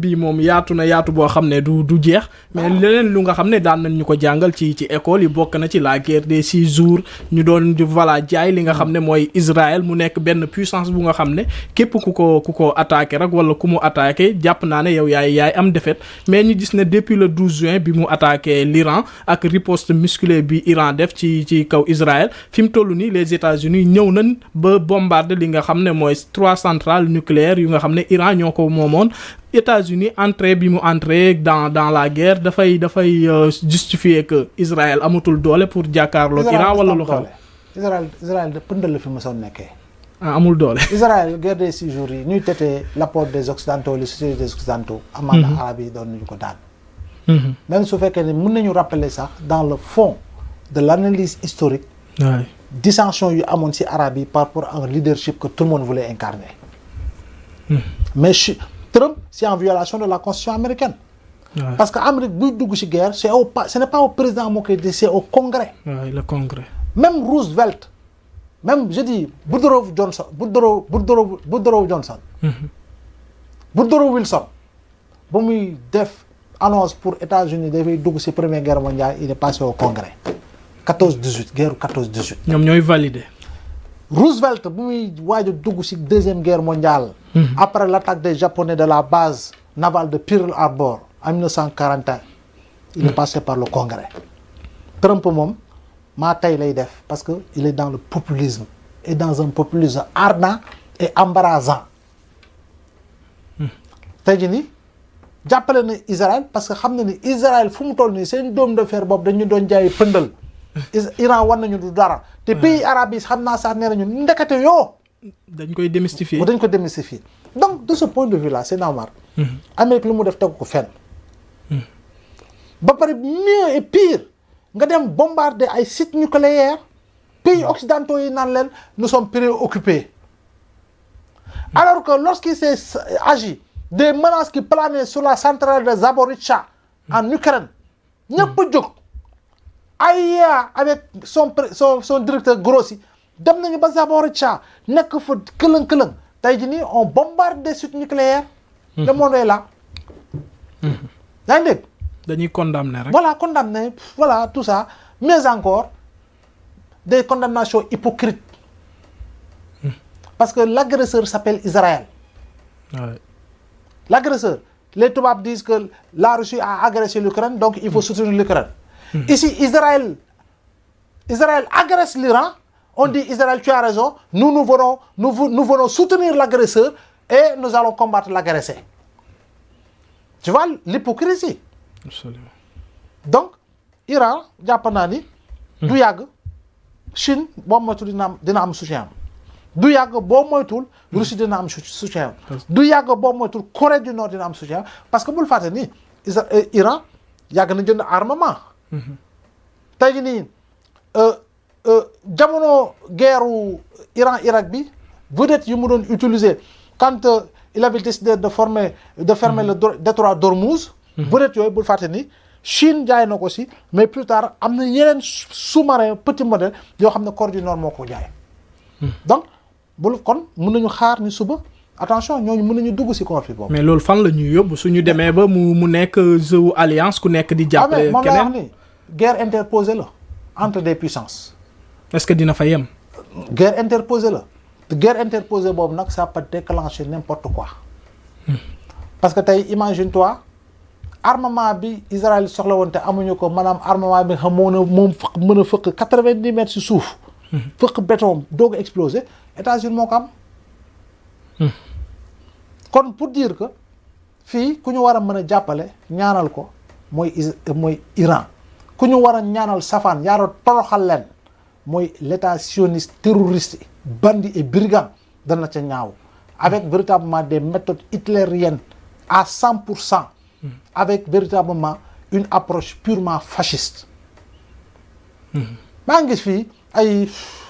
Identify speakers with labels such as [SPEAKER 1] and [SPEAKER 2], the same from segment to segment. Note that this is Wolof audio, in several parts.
[SPEAKER 1] bii moom yaatu na yaatu boo xam ne du jeex mais leneen lu nga xam ne daan nañ ñu ko jàngal ci école yi bokk na ci la guerre des 6 jours ñu doon voilà jaay li nga xam ne mooy Israël mu nekk benn puissance bu nga xam ne képp ku ko attaqué rek wala ku mu attaqué jàpp naa ne yow yaay am défaite mais ñu gis ne depuis le 12 juin bi mu attaqué l'Iran ak riposte musclée bi Iran def ci kaw Israël fi mu toll nii les États-Unis ñëw nañ ba bombarder li nga xam ne mooy 3 centrales nucléaires yu nga xam ne Iran ñoo ko moomoon. États-Unis entrée bi mu entrée dans la guerre dafay justifier que Israël amatul doole pour jàkkaarloo Iran wala lu xam
[SPEAKER 2] Israël de pëndal la fi mësoon nekkee.
[SPEAKER 1] Amul doole.
[SPEAKER 2] Israël guerre des 6 jours yi ñuy tetee l'apport des occidentaux les sociétés des occidentaux. amaana arabes yi doon nañu ko daan. même su fekkee ne mën nañu rappeler sax dans le fond de l'analyse historique. dissension yu amoon ci arabes yi par rapport à un leadership que tout le monde voulait incarner. mais Trump, c'est en violation de la Constitution américaine. Ouais. Parce que l'Amérique, buy dugg ci guerre, ce n'est pas au président moo koy décider, c'est au Congrès.
[SPEAKER 1] Ouais, le Congrès.
[SPEAKER 2] Même Roosevelt, même je dis Woodrow Wilson, ba muy def annonce pour États-Unis dafay dugg ci première guerre mondiale, il est passé au Congrès. 14-18 guerre 14-18.
[SPEAKER 1] ñoom ñooy valider.
[SPEAKER 2] Roosevelt bu muy waaj a dugg ci deuxième guerre mondiale. Après l'attaque des Japonais de la base navale de Pearl Harbor en 1941. il est passé par le Congrès. Trump moom maa tey lay def parce que il est dans le populisme et dans un populisme ardent et embarrassant. tey jii nii jàppale na Israël parce que xam na ni Israël fu mu toll nii seen doom de fer boobu dañu doon jaay pëndal. Iran war nañu du dara. te pays arabes yi xam naa sax nee nañu ndekete yoo.
[SPEAKER 1] dañ koy démystifier.
[SPEAKER 2] dañ ko démystifier donc de ce point de vue là c'est normal. Amérique lu mu def tegu ko fenn. ba pare mieux et pire nga dem bombarder ay sites nucléaires pays occidentaux yi naan leen nous sommes préoccupés. alors que lorsqu'il s'est agi des menaces qui planaient sur la centrale de Zaporijia en Ukraine ñëpp a jóg. AIEA avec son directeur Grossi dem nañu ba Zaporijia nekk fa këlëng-këlëng tey jii nii on bombarde des sites nucléaires. le monde est là. yaa ngi dégg.
[SPEAKER 1] dañuy condamner rek.
[SPEAKER 2] voilà condamner voilà tout ça mais encore des condamnations hypocrites. parce que l'agresseur s'appelle Israël.
[SPEAKER 1] Ouais.
[SPEAKER 2] L'agresseur les tubaab disent que la Russie a agressé l'Ukraine donc il faut soutenir l'Ukraine. Ici, Israël agresse l'Iran. On dit Israël, tu as raison. Nous venons soutenir l'agresseur et nous allons combattre l'agressé. Tu vois l'hypocrisie.
[SPEAKER 1] Absolument.
[SPEAKER 2] Donc, Iran, Japonani, du yàgg Chine boo moytul dina am soutien. Du yàgg boo moytul Russie dina am soutien. Du yàgg boo moytul Corée du Nord dina am soutien parce que bul fàtte ni Iran yàgg na jënd armement. tey jii nii jamono guerre Iran-Irak bi vedette yu mu doon utiliser quand il avait décidé de fermer le détroit d'Ormuz. vedette yooyu bul fàtte ni Chine jaay na ko si mais plus tard am na yeneen sous-marin petit modèle yoo xam ne Corée du Nord moo ko jaay. donc kon mën nañu xaar ni suba attention ñooñu mën nañu dugg si conflit boobu.
[SPEAKER 1] mais loolu fan la ñuy yóbbu suñu demee ba mu nekk jeu alliance ku nekk di jàppale keneen.
[SPEAKER 2] guerre interposée la entre des puissances.
[SPEAKER 1] est-ce que dina fa yem.
[SPEAKER 2] guerre interposée la te guerre interposée boobu nag ça peut déclencher n'importe quoi. parce que tey imagine-toi armement bi Israël soxla woon te amuñu ko maanaam armement bi xam moom mën a fëkk 90 mètres si suuf. fëkk béton doog a exploser États-Unis moo ko am. kon pour dire que fii ku ñu war a mën a jàppale ñaanal ko mooy Iran. ku ñu war a ñaanal safaan yaaro toroxal leen mooy l'état sioniste terroriste bandit et brigand dana ca ñaaw avec véritablement des méthodes hitlériennes à 100% avec véritablement une approche purement fasciste. maa ngi gis fii ay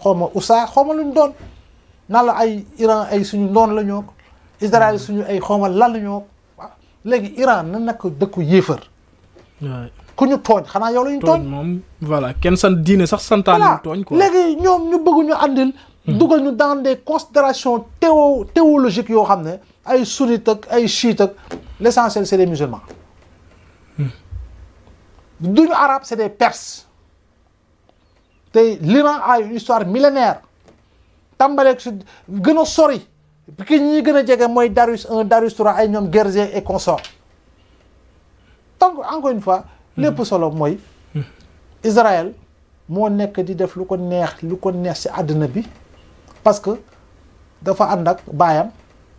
[SPEAKER 2] xawma USA xawma lu ñu doon nan la ay Iran ay suñu noon la ñoo Israël suñu ay xawma lan la ñoo léegi Iran na nekk dëkku yéefar. ku ñu tooñ xanaa yow la ñu tooñ
[SPEAKER 1] moom voilà kenn sant diine sax santaane tooñ quoi.
[SPEAKER 2] léegi ñoom ñu bëgg ñu àndil dugal ñu dans des considérations théologiques yoo xam ne ay sunnite ak ay chiite ak l'essentiel c'est des musulmans. duñu arabe c'est des Perses. te l'Iran a une histoire millénaire. tàmbaleeg su gën a sori. ki ñi gën a jege mooy Darius 1 Darius 3 ay ñoom Gersé et consorts. donc encore une fois. lépp solo mooy. Israël moo nekk di def lu ko neex ci àddina bi parce que dafa ànd ak baayam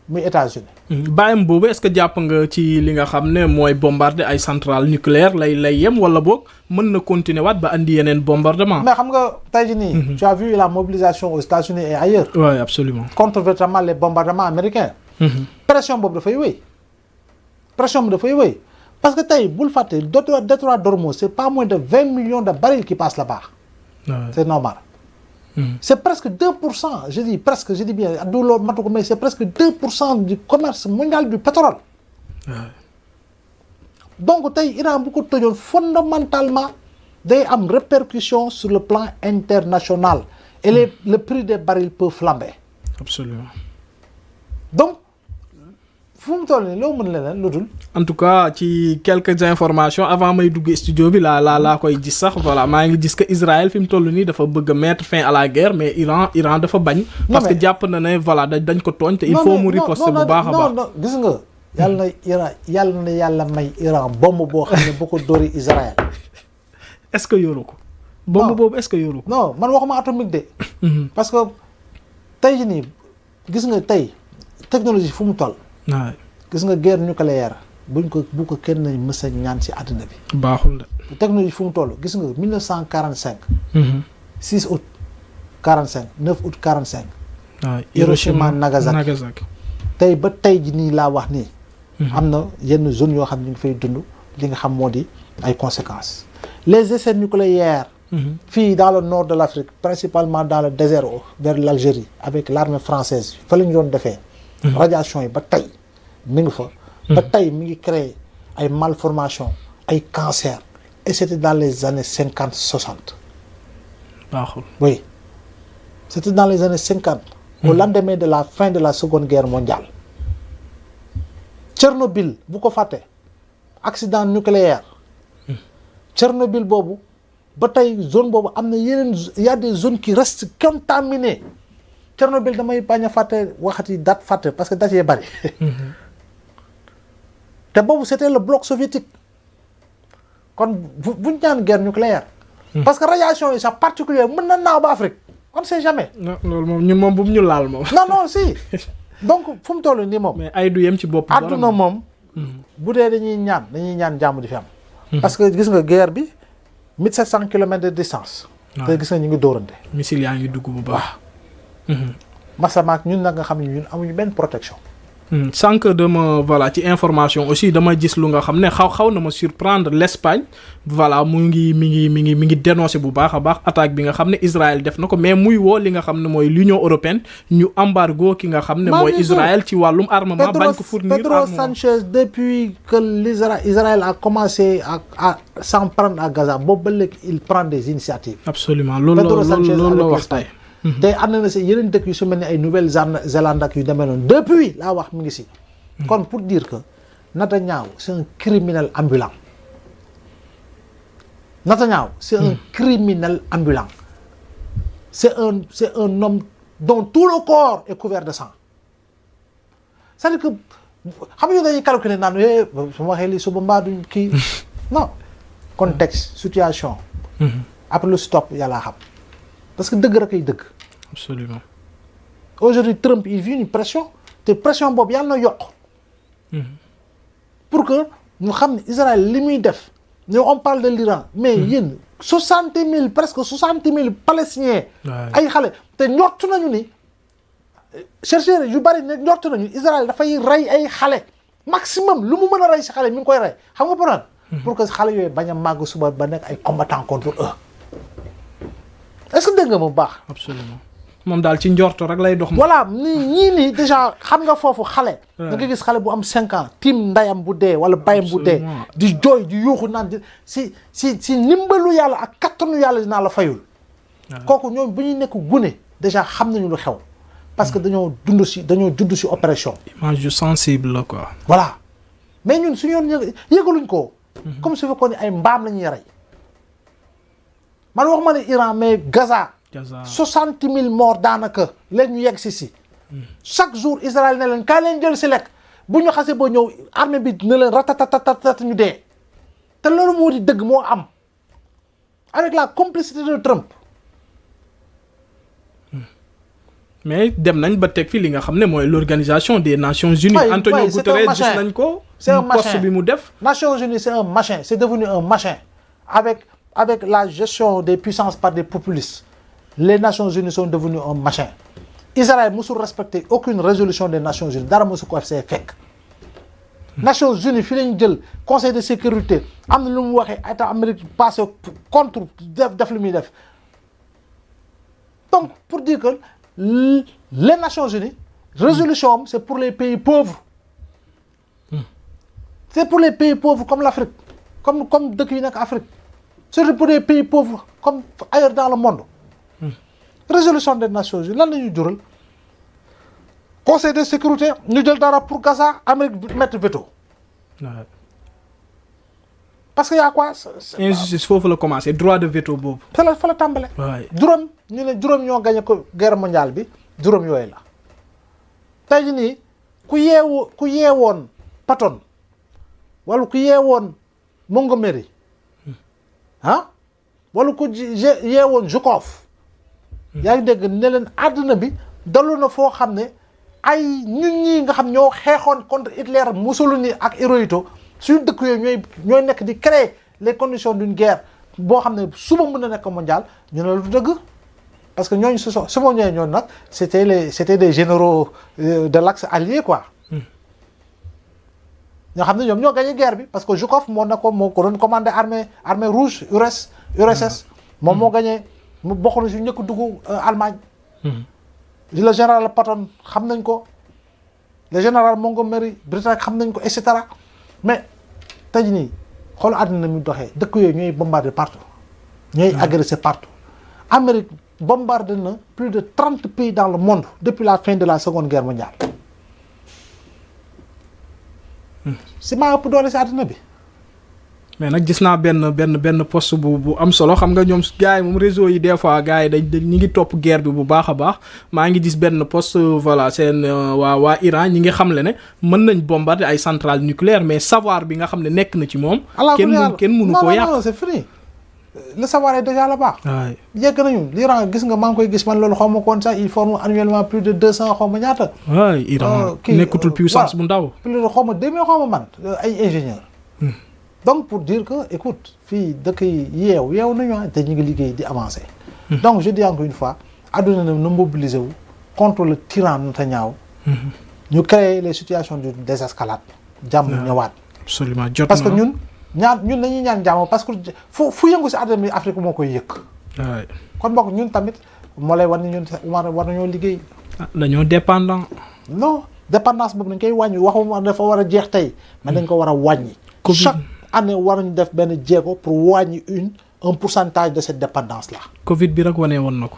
[SPEAKER 2] muy États-Unis.
[SPEAKER 1] baayam boobu est-ce que jàpp nga ci li nga xam ne mooy bombarder ay centrales nucléaires lay yem wala boog mën na continuer waat ba andi yeneen bombardement.
[SPEAKER 2] mais xam nga tey jii nii. tu as vu la mobilisation aux États-Unis et ailleurs.
[SPEAKER 1] oui absolument.
[SPEAKER 2] contre véritablement les bombardements américains. pression boobu dafay wéy. parce que tey bul fàtte détroit d'Ormuz c'est pas moins de 20 millions de barils qui passent là-bas. c'est normal. c'est presque 2%, je dis bien, mais c'est presque 2% du commerce mondial du pétrole. Donc, l'Iran beaucoup de fondamentalement des répercussions sur le plan international. Et le prix des barils peut flamber.
[SPEAKER 1] Absolument.
[SPEAKER 2] Donc,
[SPEAKER 1] en tout cas ci quelques informations avant may dugg studio bi laa koy gis sax voilà maa ngi gis que Israël fi mu toll nii dafa bëgg a mettre fin à la guerre mais Iran dafa bañ. parce que jàpp na ne voilà dañ ko tooñ te il faut mu riposter bu baax a baax.
[SPEAKER 2] non gis nga. yàlla may Iran bombe boo xam ne boo ko dóori Israël.
[SPEAKER 1] est-ce que yoru ko. bombe boobu est-ce que yoru ko.
[SPEAKER 2] non man waxuma atomique de. parce que tey jii nii gis nga tey technologie fu mu toll.
[SPEAKER 1] waaw
[SPEAKER 2] gis nga guerre nucléaire bu ko kenn mës a ñaan ci àddina bi.
[SPEAKER 1] baaxul de.
[SPEAKER 2] technologie fu mu toll gis nga 1945. 6 août 45 9 août 45.
[SPEAKER 1] waaw
[SPEAKER 2] Hiroshima Nagasaki. tey ba tey ji nii laa wax nii. am na yenn zone yoo xam ne ñu ngi fay dund li nga xam moo di ay conséquences. les essais nucléaires. fii dans le nord de l'Afrique principalement dans le désert vers l'Algérie avec l'armée française fa la ñu doon defee. radiation yi ba tey mi ngi fa. ba tey mi ngi créer ay malformations ay cancers et c'était dans les années 50-60.
[SPEAKER 1] baaxul.
[SPEAKER 2] oui c'était dans les années 50. au lendemain de la fin de la seconde guerre mondiale. Tchernobyl bu ko fàtte accident nucléaire. Tchernobyl boobu ba tey zone boobu am na yeneen y a des zones qui restent contaminées. Tchernobyl damay bañ a fàtte waxati date fàtte parce que date yee bari. te boobu c'était le bloc soviétique. kon buñ ñaan guerre nucléaire. parce que radiation yi sax particulière mën na naaw ba Afrique on sait jamais.
[SPEAKER 1] non loolu moom ñun moom bu mu ñu laal moom.
[SPEAKER 2] non si donc fu mu toll nii moom.
[SPEAKER 1] mais ay du yem ci bopp.
[SPEAKER 2] àdduna moom. bu dee dañuy ñaan jàmm di fi am. parce que gis nga guerre bi 1700 kilomètres de distance. te gis nga ñu ngi dóorante.
[SPEAKER 1] missile yaa ngi dugg bu baax.
[SPEAKER 2] masamaak ñun nag nga xam ne ñun amuñu benn protection.
[SPEAKER 1] sànq dama voilà ci information aussi dama gis lu nga xam ne xaw na ma surprendre l'Espagne voilà mi ngi dénoncer bu baax a baax attaque bi nga xam ne Israël def na ko mais muy woo li nga xam ne mooy l'Union européenne ñu embargo ki nga xam ne mooy Israël ci wàllum armement bañ ko fournir
[SPEAKER 2] Pedro Sánchez depuis que Israël a commencé à s'en prendre à Gaza boobu ba léegi il prend des initiatives.
[SPEAKER 1] absolument loolu la wax tey.
[SPEAKER 2] te am na si yeneen dëkk yu su mel ni ay Nouvelle-Zélande ak yu demee noonu depuis laa wax mi ngi si. kon pour dire que Netanyahu c'est un criminel ambulant. Netanyahu c'est un criminel ambulant. c'est un homme dont tout le corps est couvert de sang. c'est-à-dire que xam nga dañuy calculer naan su ma waxee lii suba mbaa duñ kii non contexte situation. après lu stop yàlla xam. parce que dëgg rek ay dëgg.
[SPEAKER 1] absolument.
[SPEAKER 2] aujourd'hui Trump il vit une pression te pression boobu yàlla na yokk. pour que ñu xam ne Israël li muy def. ñoo on parle de l'Iran mais yéen 60 000 presque 60 000 palestiniens. ay xale te njortu nañu ni. chercheurs yu bari ne njortu nañu Israël dafay rey ay xale. maximum lu mu mën a rey si xale mi ngi koy rey xam nga pourquoi. pour que xale yooyu bañ a màgg suba ba nekk ay combattants contre eux. est-ce que dégg nga mu baax.
[SPEAKER 1] absolument moom daal ci njorto rek lay dox.
[SPEAKER 2] voilà ñii déjà xam nga foofu xale. da nga gis xale bu am 5 ans tim ndayam bu dee wala bayam bu dee. di jooy di yuuxu naan si ndimbalu yàlla ak kattanu yàlla dinaa la fayul. kooku ñoom bu ñuy nekk gune déjà xam nañu lu xew. parce que dañoo judd si opération.
[SPEAKER 1] image yu sensible la quoi.
[SPEAKER 2] voilà mais ñun suñu yoon yëgaluñ ko. comme su fekkoon ne ay mbaam la ñuy rey. man waxuma ne Iran mais Gaza. 60 000 morts daanaka léegi ñu yegg si. chaque jour Israël ne leen kaa leen jël si lekk bu ñu xasee ba ñëw armée bi ne leen ratatatat ñu dee. te loolu moo di dëgg moo am avec la complicité de Trump.
[SPEAKER 1] mais dem nañ ba teg fi li nga xam ne mooy l'organisation des Nations Unies. Antonio Guterres gis nañ ko.
[SPEAKER 2] c'est un machin
[SPEAKER 1] poste bi mu def.
[SPEAKER 2] Nations Unies c'est un machin c'est devenu un machin avec la gestion des puissances par des populistes les Nations Unies sont devenues un machin. Israël musul respecter aucune résolution des Nations Unies dara musu ko see fekk. Nations Unies fii lañu jël conseil de sécurité am na lu mu waxee état Amérique passé contre def lu muy def donc pour dire que les Nations Unies résolution c'est pour les pays pauvres. C'est pour les pays pauvres comme l'Afrique comme dëkk yi nekk Afrique surtout pour les pays pauvres comme ailleurs dans le monde. Résolution des Nations Unies lan la ñuy jural conseil de sécurité ñu jël dara pour Gaza Amérique mettre veto. parce que y a quoi.
[SPEAKER 1] injustice foofu la commencé droit de veto boobu.
[SPEAKER 2] fa la tàmbale. juróom ñu ne juróom ñoo gagné ko guerre mondiale bi juróom yooyu la. tey jii nii ku yeewoon Patton wala ku yeewoon Montgomery wala ku yeewoon Zhukov. yaa ngi dégg ne leen àdduna bi dalu na foo xam ne ay ñun ñii nga xam ñoo xeexoon contre Hitler Mussolini ak Hirohito suñu dëkk yooyu ñooy nekk di créer les conditions d'une guerre boo xam ne suba mën na nekk mondial ñu ne lu dëgg parce que ñooñu su ma ñëwee ñoon nag c'était des généraux de l'axe allié quoi. ñoo xam ne ñoom ñoo gagné guerre bi parce que Zhukov moo ko doon commandé armée rouge URSS moom moo gagné. mu bokk na si ñëkk dugg Allemagne. le général Patton xam nañ ko le général Montgomery Britannique xam nañ ko et cetera mais tey jii nii xool àddina mi doxee dëkk yooyu ñooy bombardé partout. ñooy agressé partout. Amérique bombardé na plus de 30 pays dans le monde depuis la fin de la seconde guerre mondiale. si maa ëpp doole si àddina bi.
[SPEAKER 1] mais nag gis naa benn poste bu am solo xam nga ñoom gars yi moom réseau yi des fois gars yi dañ ñi ngi topp guerre bi bu baax a baax maa ngi gis benn poste voilà seen waa Iran ñi ngi xamle ne mën nañ bombarder ay centrales nucléaires mais savoir bi nga xam ne nekk na ci moom. kenn mënu ko yàq
[SPEAKER 2] non c'est fini le savoir est déjà là-bas.
[SPEAKER 1] waay
[SPEAKER 2] yegg nañu l'Iran gis nga maa ngi koy gis man loolu xaw ma koon sax il forme annuellement plus de 200 xaw ma ñaata.
[SPEAKER 1] waay Iran nekkutul puissance bu ndaw.
[SPEAKER 2] plus de xaw ma 2000 xaw ma man ay ingénieurs. donc pour dire que écoute fii dëkk yi yeew nañu te ñu ngi liggéey di avancer. donc je dis encore une fois adduna na mobiliser wu contre le tyran Netanyahou. ñu créer les situations de désescalade. jàmm ñëwaat.
[SPEAKER 1] absolument jot na
[SPEAKER 2] parce que ñun dañuy ñaan jàmm parce que fu yëngu si àdduna bi Afrique moo koy yëkk.
[SPEAKER 1] waay
[SPEAKER 2] kon bokk ñun tamit moo lay war ni ñun war nañoo liggéey.
[SPEAKER 1] dañoo dépendant.
[SPEAKER 2] non dépendance boobu dañ koy wàññi waxuma dafa war a jeex tey mais dañ ko war a wàññi. chaque année war nañu def benn jéego pour wàññi un pourcentage de cette dépendance là.
[SPEAKER 1] Covid bi rek wane woon na ko.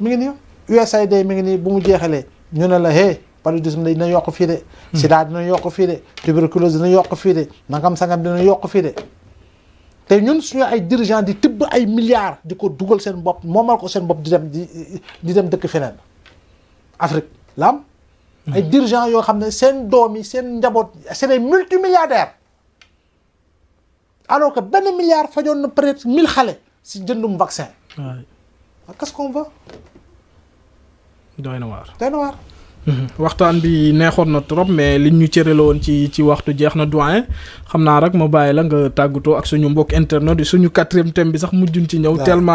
[SPEAKER 2] mi ngi nii USAID mi ngi nii bu mu jeexalee ñu ne la paludisme dina yokk fii de. sida dina yokk fii de tuberculose dina yokk fii de nangam sangam dina yokk fii de te ñun suñu ay dirigeants di tibb ay milliards di ko dugal seen bopp moomal ko seen bopp di dem dëkk feneen Afrique la am. ay dirigeants yoo xam ne seen doom yi seen njaboot c'est des multimilliardaires. alors que benn milliard fajoon na peut-être 1000 xale si jëndum vaccin.
[SPEAKER 1] waay
[SPEAKER 2] qu'est-ce qu'on veut.
[SPEAKER 1] doy na waar. waxtaan bi neexoon na trop mais liñ ñu cërale woon ci waxtu jeex na doyen xam naa rek ma bàyyi la nga tàggatoo ak suñu mbokk internet di suñu 4e thème bi sax mujjuñ ci ñëw tellement